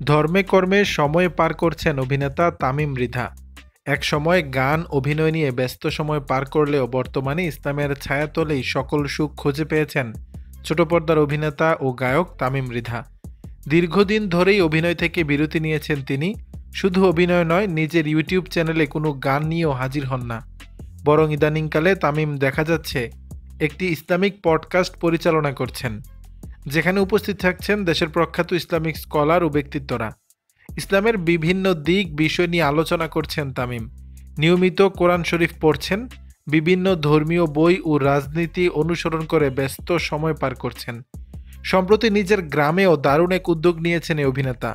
ধর্মে কর্মে সময় পার করছেন অভিনেতা তামিম মৃধা। এক সময় গান অভিনয় নিয়ে ব্যস্ত সময় পার করলেও বর্তমানে ইসলামের ছায়াতলেই সকল সুখ খুঁজে পেয়েছেন ছোট পর্দার অভিনেতা ও গায়ক তামিম মৃধা। দীর্ঘদিন ধরেই অভিনয় থেকে বিরতি নিয়েছেন তিনি। শুধু অভিনয় নয়, নিজের ইউটিউব চ্যানেলে কোনো গান নিয়েও হাজির হন না, বরং ইদানিংকালে তামিম দেখা যাচ্ছে একটি ইসলামিক পডকাস্ট পরিচালনা করছেন, যেখানে উপস্থিত থাকছেন দেশের প্রখ্যাত ইসলামিক স্কলার ও ব্যক্তিত্বরা। ইসলামের বিভিন্ন দিক বিষয় নিয়ে আলোচনা করছেন তামিম। নিয়মিত কোরআন শরীফ পড়ছেন, বিভিন্ন ধর্মীয় বই ও রাজনীতি অনুসরণ করে ব্যস্ত সময় পার করছেন। সম্প্রতি নিজের গ্রামেও দারুণ এক উদ্যোগ নিয়েছেন এই অভিনেতা।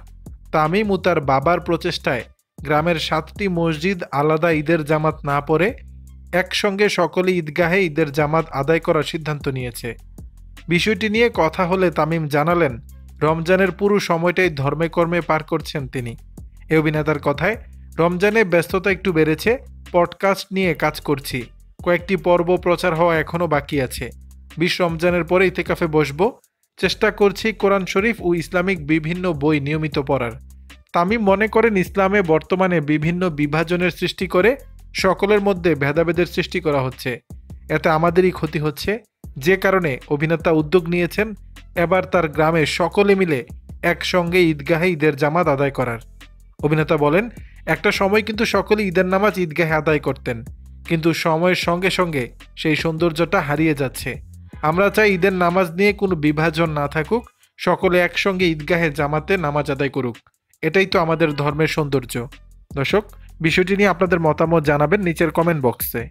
তামিম ও তার বাবার প্রচেষ্টায় গ্রামের 7টি মসজিদ আলাদা ঈদের জামাত না পড়ে একসঙ্গে সকলে ঈদগাহে ঈদের জামাত আদায় করার সিদ্ধান্ত নিয়েছে। বিষয়টি নিয়ে কথা হলে তামিম জানালেন, রমজানের পুরো সময়টাই ধর্মে কর্মে পার করছেন তিনি। এই অভিনেতার কথায়, রমজানে ব্যস্ততা একটু বেড়েছে, পডকাস্ট নিয়ে কাজ করছি, কয়েকটি পর্ব প্রচার হওয়া এখনও বাকি আছে। 20 রমজানের পরে ইতিকাফে বসবো, চেষ্টা করছি কোরআন শরীফ ও ইসলামিক বিভিন্ন বই নিয়মিত পড়ার। তামিম মনে করেন, ইসলামে বর্তমানে বিভিন্ন বিভাজনের সৃষ্টি করে সকলের মধ্যে ভেদাভেদের সৃষ্টি করা হচ্ছে, এতে আমাদেরই ক্ষতি হচ্ছে। যে কারণে অভিনেতা উদ্যোগ নিয়েছেন এবার তার গ্রামে সকলে মিলে একসঙ্গে ঈদগাহে ঈদের জামাত আদায় করার। অভিনেতা বলেন, একটা সময় কিন্তু সকলে ঈদের নামাজ ঈদগাহে আদায় করতেন, কিন্তু সময়ের সঙ্গে সঙ্গে সেই সৌন্দর্যটা হারিয়ে যাচ্ছে। আমরা চাই ঈদের নামাজ নিয়ে কোনো বিভাজন না থাকুক, সকলে একসঙ্গে ঈদগাহে জামাতে নামাজ আদায় করুক। এটাই তো আমাদের ধর্মের সৌন্দর্য। দর্শক, বিষয়টি নিয়ে আপনাদের মতামত জানাবেন নিচের কমেন্ট বক্সে।